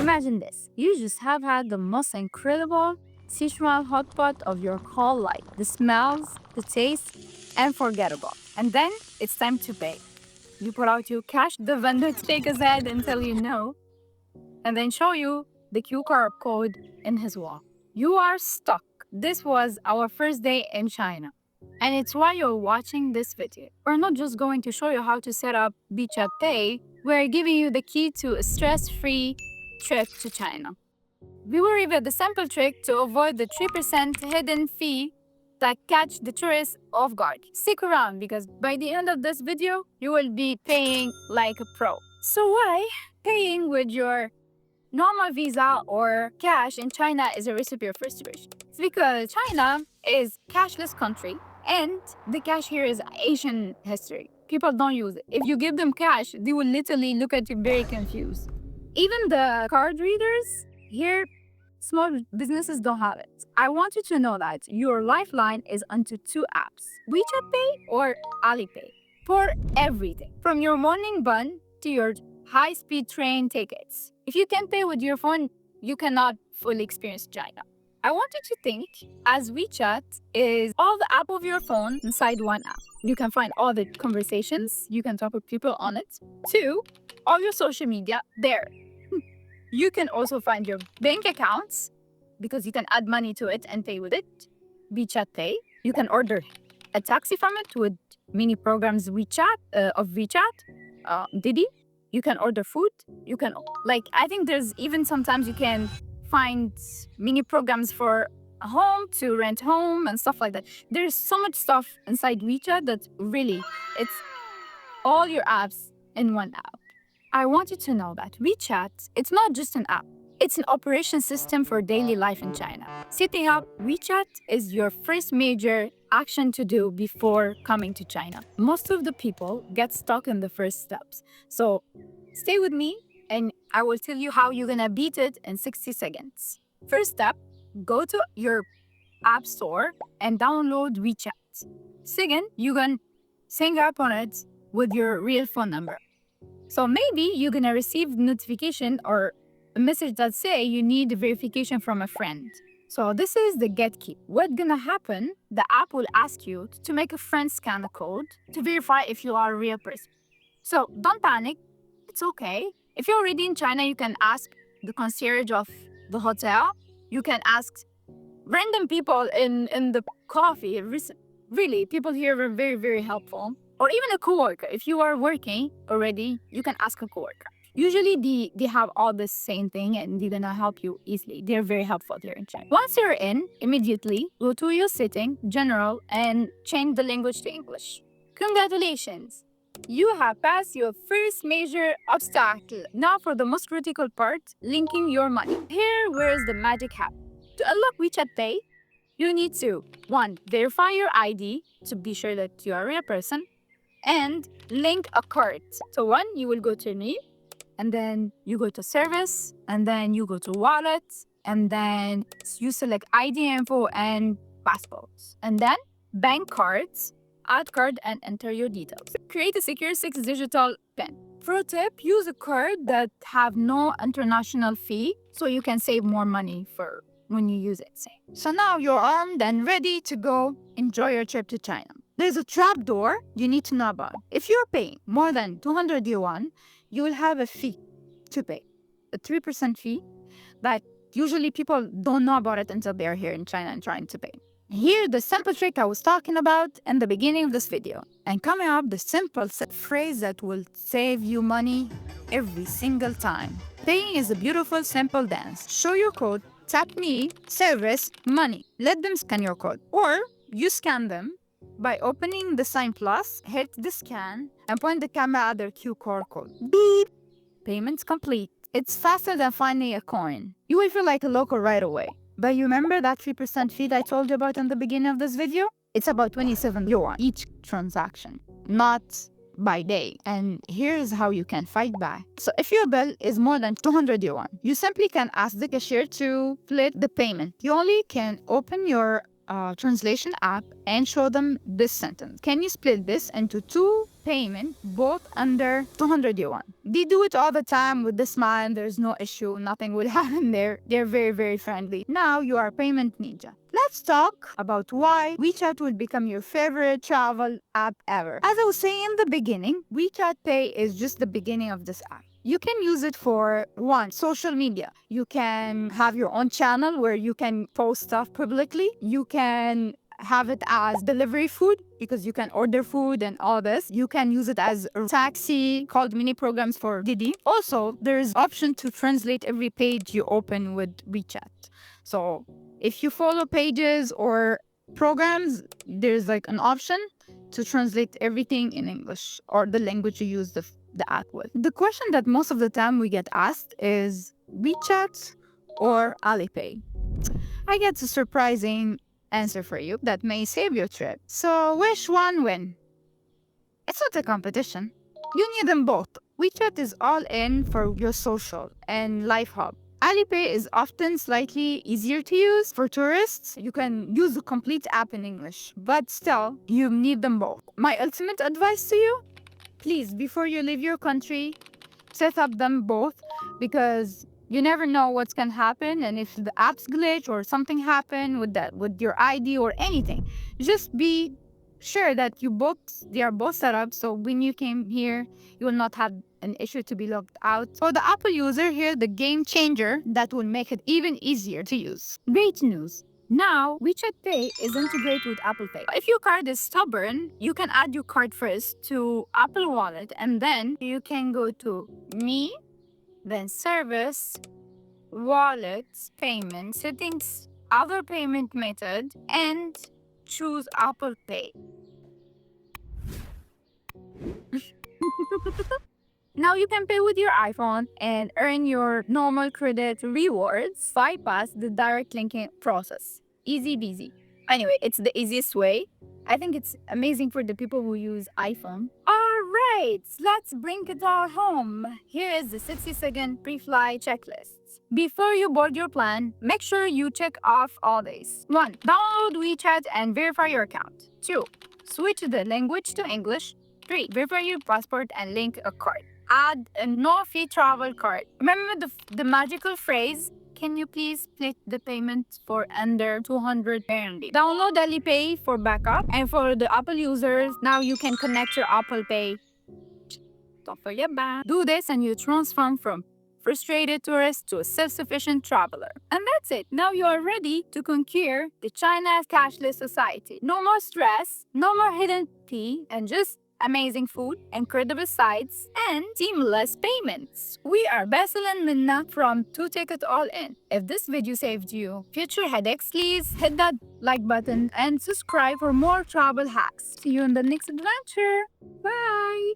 Imagine this. You just have had the most incredible Sichuan hot pot of your whole life. The smells, the taste, unforgettable. And then it's time to pay. You pull out your cash, the vendor shakes his head until you know, and then show you the QR code in his wall. You are stuck. This was our first day in China. And it's why you're watching this video. We're not just going to show you how to set up WeChat Pay, we're giving you the key to a stress-free trip to China. We will reveal the simple trick to avoid the 3% hidden fee that catch the tourists off guard. Stick around because by the end of this video, you will be paying like a pro. So why paying with your normal visa or cash in China is a recipe of frustration? It's because China is a cashless country and the cash here is Asian history. People don't use it. If you give them cash, they will literally look at you very confused. Even the card readers here, small businesses don't have it. I want you to know that your lifeline is onto two apps, WeChat Pay or Alipay, for everything, from your morning bun to your high-speed train tickets. If you can't pay with your phone, you cannot fully experience China. I want you to think as WeChat is all the app of your phone inside one app. You can find all the conversations, you can talk with people on it. Two, all your social media there. You can also find your bank accounts because you can add money to it and pay with it. WeChat Pay. You can order a taxi from it with mini programs of WeChat, Didi. You can order food. You can, I think there's even sometimes you can find mini programs for a home to rent home and stuff like that. There's so much stuff inside WeChat that really, it's all your apps in one app. I want you to know that WeChat, it's not just an app. It's an operation system for daily life in China. Setting up WeChat is your first major action to do before coming to China. Most of the people get stuck in the first steps. So stay with me and I will tell you how you're gonna beat it in 60 seconds. First step, go to your app store and download WeChat. Second, you can sign up on it with your real phone number. So maybe you're gonna receive notification or a message that say you need verification from a friend. So this is the get key. What's gonna happen, the app will ask you to make a friend scan the code to verify if you are a real person. So don't panic, it's okay. If you're already in China, you can ask the concierge of the hotel. You can ask random people in the coffee. Really, people here are very, very helpful. Or even a coworker. If you are working already, you can ask a coworker. Usually they have all the same thing and they're gonna help you easily. They're very helpful here in China. Once you're in, immediately go to your setting, general, and change the language to English. Congratulations! You have passed your first major obstacle. Now for the most critical part, linking your money. Here, where's the magic happen? To unlock WeChat Pay, you need to 1. Verify your ID to be sure that you are a real person, and link a card. So 1, you will go to new, and then you go to service, and then you go to wallet, and then you select ID info and passports. And then bank cards, add card and enter your details. Create a secure 6-digital PIN. Pro tip, use a card that have no international fee so you can save more money for when you use it. So now you're armed and ready to go enjoy your trip to China. There's a trap door you need to know about. If you're paying more than 200 yuan, you will have a fee to pay, a 3% fee that usually people don't know about it until they're here in China and trying to pay. Here, the simple trick I was talking about in the beginning of this video. And coming up, the simple phrase that will save you money every single time. Paying is a beautiful, simple dance. Show your code, tap me, service, money. Let them scan your code. Or you scan them by opening the sign plus, hit the scan, and point the camera at their QR code. Beep! Payment's complete. It's faster than finding a coin. You will feel like a local right away. But you remember that 3% fee that I told you about in the beginning of this video? It's about 27 yuan each transaction, not by day. And here's how you can fight back. So if your bill is more than 200 yuan, you simply can ask the cashier to split the payment. You only can open your translation app and show them this sentence. Can you split this into 2 payment, both under 200 yuan. They do it all the time with the smile. There's no issue. Nothing will happen there. They're very, very friendly. Now you are payment ninja. Let's talk about why WeChat will become your favorite travel app ever. As I was saying in the beginning, WeChat Pay is just the beginning of this app. You can use it for one, social media. You can have your own channel where you can post stuff publicly. You can have it as delivery food because you can order food and all this. You can use it as a taxi called mini programs for Didi. Also, there's option to translate every page you open with WeChat. So if you follow pages or programs, there's like an option to translate everything in English or the language you use the app with. The question that most of the time we get asked is WeChat or Alipay. I get a surprising answer for you that may save your trip. So which one win? It's not a competition. You need them both. WeChat is all in for your social and life hub. Alipay is often slightly easier to use for tourists. You can use the complete app in English, but still, you need them both. My ultimate advice to you, please, before you leave your country, set up them both because you never know what's gonna happen, and if the apps glitch or something happen with your ID or anything, just be sure that they are both set up so when you came here you will not have an issue to be logged out. For the Apple user here, the game changer that will make it even easier to use. Great news. Now, WeChat Pay is integrated with Apple Pay. If your card is stubborn, you can add your card first to Apple Wallet and then you can go to Me, then Service, Wallets, Payment, Settings, Other Payment Method, and choose Apple Pay. Now you can pay with your iPhone and earn your normal credit rewards, bypass the direct linking process. Easy peasy. Anyway, it's the easiest way. I think it's amazing for the people who use iPhone. All right, let's bring it all home. Here is the 60-second pre-flight checklist. Before you board your plane, make sure you check off all these. 1. Download WeChat and verify your account. 2. Switch the language to English. 3. Verify your passport and link a card. Add a no-fee travel card. Remember the magical phrase, can you please split the payment for under 200 RMB? Download Alipay for backup. And for the Apple users, now you can connect your Apple Pay. Don't forget that. Do this and you transform from frustrated tourist to a self-sufficient traveler. And that's it. Now you are ready to conquer the China's cashless society. No more stress, no more hidden fee, and just amazing food, incredible sights, and seamless payments. We are Basil and Minna from To Take It All In. If this video saved you future headaches, please hit that like button and subscribe for more travel hacks. See you in the next adventure. Bye!